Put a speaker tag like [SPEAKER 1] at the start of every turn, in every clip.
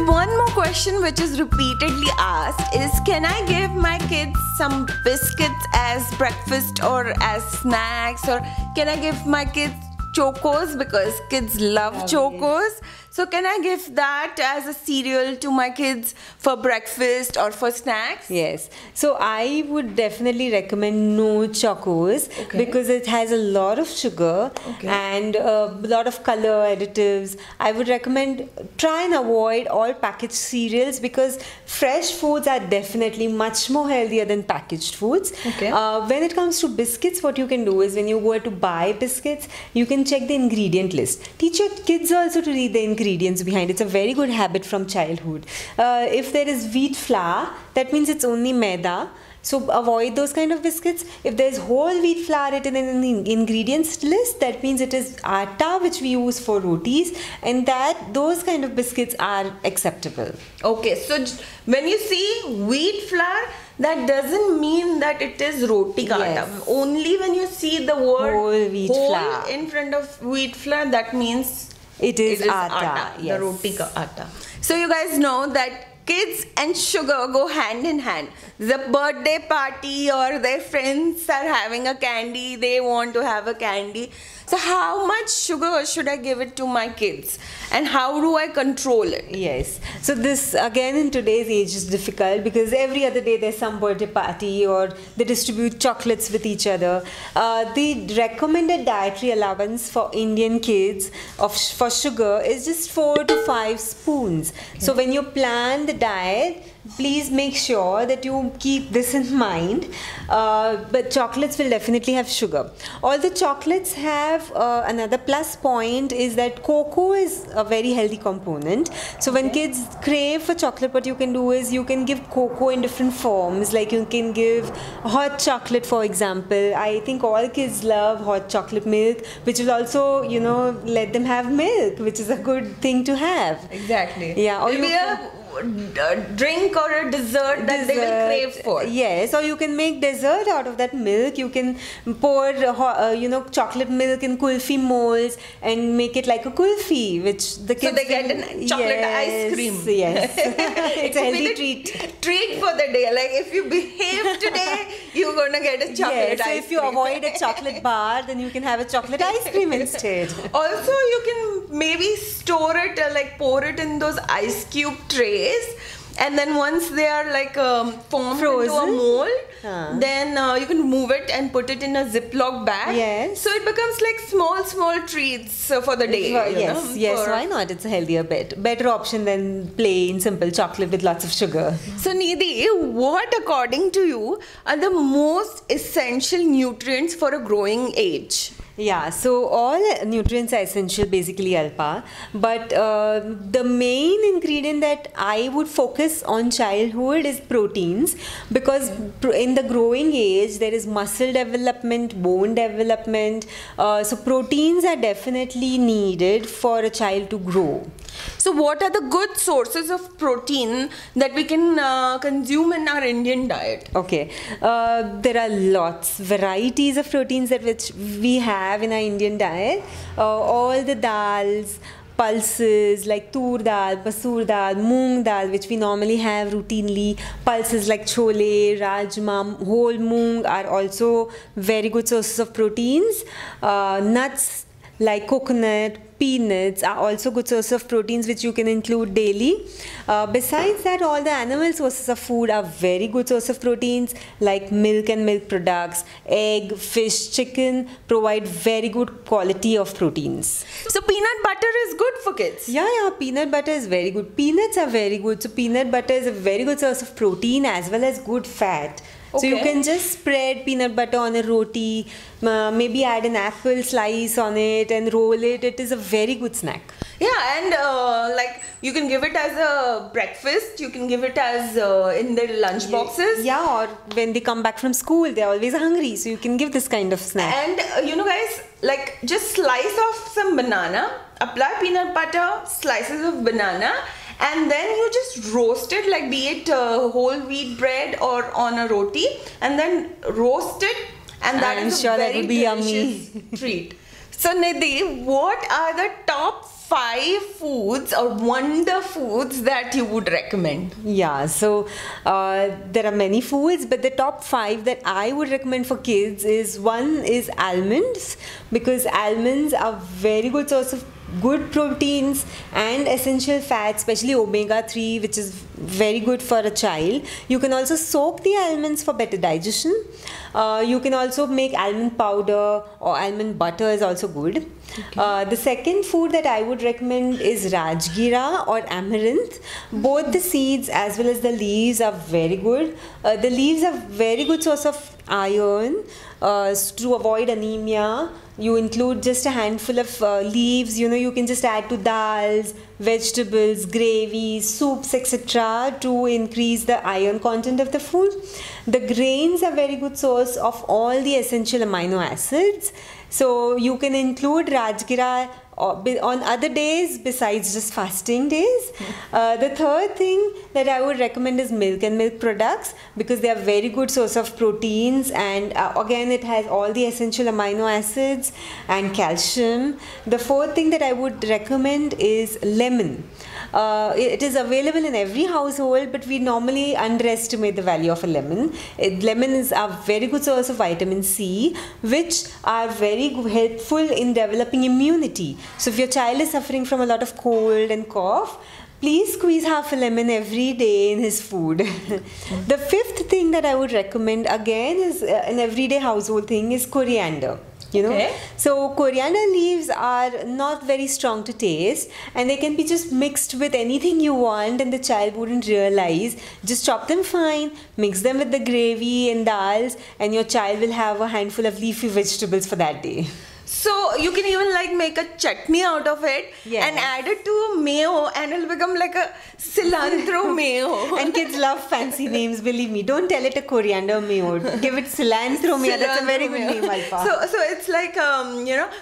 [SPEAKER 1] one more question which is repeatedly asked is, can I give my kids some biscuits as breakfast or as snacks, or can I give my kids chocos because kids love chocos? So can I give that as a cereal to my kids for breakfast or for snacks?
[SPEAKER 2] Yes. So I would definitely recommend no chocos because it has a lot of sugar and a lot of color additives. I would recommend try and avoid all packaged cereals because fresh foods are definitely much more healthier than packaged foods. When it comes to biscuits, what you can do is when you go to buy biscuits, you can check the ingredient list. Teach your kids also to read the ingredients behind. It's a very good habit from childhood. If there is wheat flour, that means it's only maida. So avoid those kind of biscuits. If there's whole wheat flour written in the ingredients list, that means it is atta which we use for rotis, and that those kind of biscuits are acceptable.
[SPEAKER 1] Okay, so when you see wheat flour, that doesn't mean that it is roti ka atta. Only when you see the word
[SPEAKER 2] whole wheat flour
[SPEAKER 1] in front of wheat flour, that means
[SPEAKER 2] it is atta.
[SPEAKER 1] The roti ka atta. So you guys know that kids and sugar go hand in hand. The birthday party or their friends are having a candy, they want to have a candy. So how much sugar should I give it to my kids, and how do I control it?
[SPEAKER 2] Yes. So this again in today's age is difficult because every other day there's some birthday party or they distribute chocolates with each other. The recommended dietary allowance for Indian kids for sugar is just 4 to 5 spoons. So when you plan the diet, please make sure that you keep this in mind. But chocolates will definitely have sugar. All the chocolates have another plus point is that cocoa is a very healthy component. So when kids crave for chocolate, what you can do is you can give cocoa in different forms. Like you can give hot chocolate, for example. I think all kids love hot chocolate milk, which will also, you know, let them have milk, which is a good thing to have.
[SPEAKER 1] Exactly.
[SPEAKER 2] Yeah. Or
[SPEAKER 1] you a drink or a dessert that they will crave for.
[SPEAKER 2] Yes, or you can make dessert out of that milk. You can pour chocolate milk in kulfi molds and make it like a kulfi, which the kids
[SPEAKER 1] so they get a chocolate ice cream.
[SPEAKER 2] Yes. It's a healthy treat
[SPEAKER 1] for the day. Like if you behave today, you're gonna get a chocolate ice cream.
[SPEAKER 2] If you avoid a chocolate bar, then you can have a chocolate ice cream instead.
[SPEAKER 1] Also, you can maybe store it or like pour it in those ice cube trays, and then once they are like formed into a mold, then you can move it and put it in a Ziploc bag.
[SPEAKER 2] Yes.
[SPEAKER 1] So it becomes like small treats for the day.
[SPEAKER 2] Yes, why not? It's a healthier better option than plain simple chocolate with lots of sugar.
[SPEAKER 1] So Nidhi, what according to you are the most essential nutrients for a growing age?
[SPEAKER 2] Yeah, so all nutrients are essential, basically Alpa, but the main ingredient that I would focus on childhood is proteins, because in the growing age there is muscle development, bone development, so proteins are definitely needed for a child to grow.
[SPEAKER 1] So what are the good sources of protein that we can consume in our Indian diet?
[SPEAKER 2] Okay, there are lots, varieties of proteins which we have in our Indian diet. All the dals, pulses like tur dal, masoor dal, moong dal, which we normally have routinely. Pulses like chole, rajma, whole moong are also very good sources of proteins. Nuts like coconut, peanuts are also good sources of proteins which you can include daily. Besides that, all the animal sources of food are very good source of proteins, like milk and milk products, egg, fish, chicken provide very good quality of proteins.
[SPEAKER 1] So peanut butter is good for kids?
[SPEAKER 2] Yeah, peanut butter is very good. Peanuts are very good. So peanut butter is a very good source of protein as well as good fat. So you can just spread peanut butter on a roti, maybe add an apple slice on it and roll it. It is a very good snack.
[SPEAKER 1] Yeah, and like you can give it as a breakfast, you can give it as in their lunch boxes.
[SPEAKER 2] Yeah, or when they come back from school, they're always hungry, so you can give this kind of snack.
[SPEAKER 1] And you know guys, like just slice off some banana, apply peanut butter, slices of banana, and then you just roast it, like be it whole wheat bread or on a roti, and then roast it, and that is a very delicious treat. So Nidhi, what are the top 5 foods or wonder foods that you would recommend?
[SPEAKER 2] Yeah, so there are many foods, but the top 5 that I would recommend for kids is, one is almonds, because almonds are very good source of good proteins and essential fats, especially omega-3, which is very good for a child. You can also soak the almonds for better digestion. You can also make almond powder, or almond butter is also good. Okay. The second food that I would recommend is rajgira or amaranth. Both the seeds as well as the leaves are very good. The leaves are very good source of iron. To avoid anemia, you include just a handful of leaves. You can just add to dals, vegetables, gravies, soups, etc. to increase the iron content of the food. The grains are very good source of all the essential amino acids. So you can include rajgira on other days besides just fasting days. The third thing that I would recommend is milk and milk products, because they are very good source of proteins, and again it has all the essential amino acids and calcium. The fourth thing that I would recommend is lemon. It is available in every household, but we normally underestimate the value of a lemon. Lemon is a very good source of vitamin C, which are very helpful in developing immunity. So if your child is suffering from a lot of cold and cough, please squeeze half a lemon every day in his food. The fifth thing that I would recommend, again, is an everyday household thing, is coriander. Okay. So coriander leaves are not very strong to taste, and they can be just mixed with anything you want, and the child wouldn't realize. Just chop them fine, mix them with the gravy and dals, and your child will have a handful of leafy vegetables for that day.
[SPEAKER 1] So you can even like make a chutney out of it, yes, and add it to mayo, and it'll become like a cilantro mayo.
[SPEAKER 2] And kids love fancy names, believe me. Don't tell it a coriander mayo. Give it cilantro mayo. That's a very good name, Alpa.
[SPEAKER 1] So it's like,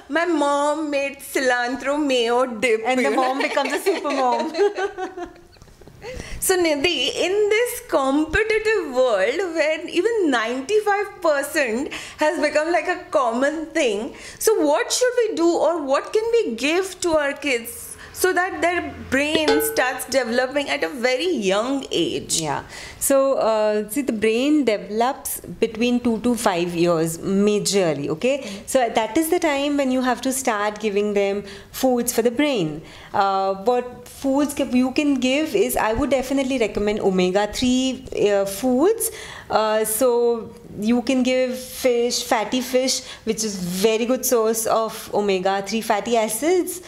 [SPEAKER 1] my mom made cilantro mayo dip.
[SPEAKER 2] And the mom becomes a super mom.
[SPEAKER 1] So Nidhi, in this competitive world where even 95% has become like a common thing, so what should we do, or what can we give to our kids so that their brain starts developing at a very young age?
[SPEAKER 2] Yeah. So, see, the brain develops between 2 to 5 years majorly, okay? So, that is the time when you have to start giving them foods for the brain. What foods you can give is, I would definitely recommend omega-3 foods. So, you can give fish, fatty fish, which is very good source of omega-3 fatty acids.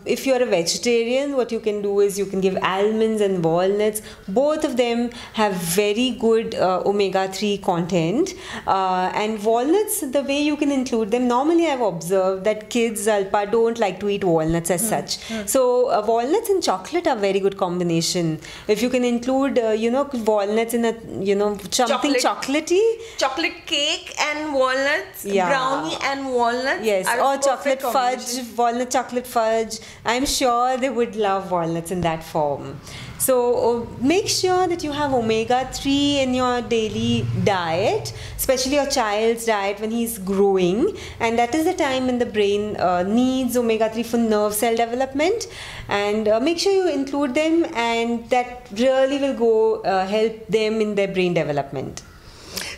[SPEAKER 2] If you're a vegetarian, what you can do is you can give almonds and walnuts. Both of them have very good omega-3 content. And walnuts, the way you can include them, normally I've observed that kids, Alpa, don't like to eat walnuts as such. So walnuts and chocolate are very good combination. If you can include, walnuts in a, something chocolatey.
[SPEAKER 1] Chocolate cake and walnuts, brownie and walnuts.
[SPEAKER 2] Yes, or chocolate fudge, walnut chocolate fudge. I'm sure they would love walnuts in that form. So make sure that you have omega-3 in your daily diet, especially your child's diet when he's growing, and that is the time when the brain needs omega-3 for nerve cell development. And make sure you include them, and that really will go help them in their brain development.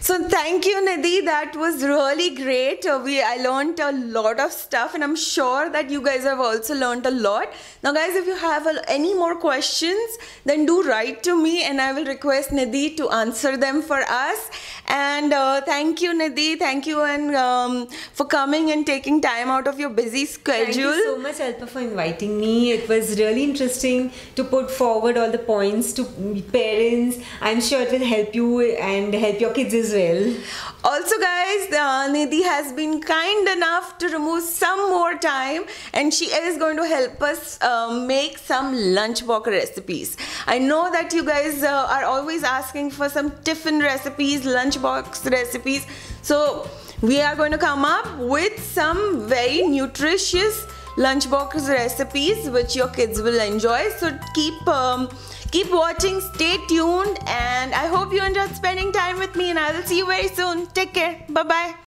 [SPEAKER 1] So thank you, Nidhi. That was really great. I learned a lot of stuff, and I'm sure that you guys have also learned a lot. Now guys, if you have any more questions, then do write to me, and I will request Nidhi to answer them for us. And thank you, Nidhi. Thank you and for coming and taking time out of your busy schedule.
[SPEAKER 2] Thank you so much, Alpa, for inviting me. It was really interesting to put forward all the points to parents. I'm sure it will help you and help your kids as well.
[SPEAKER 1] Also guys, Nidhi has been kind enough to remove some more time, and she is going to help us make some lunchbox recipes. I know that you guys are always asking for some tiffin recipes, lunchbox recipes. So we are going to come up with some very nutritious lunchbox recipes which your kids will enjoy. So keep watching, stay tuned, and I hope you enjoyed spending time with me, and I will see you very soon. Take care. Bye bye.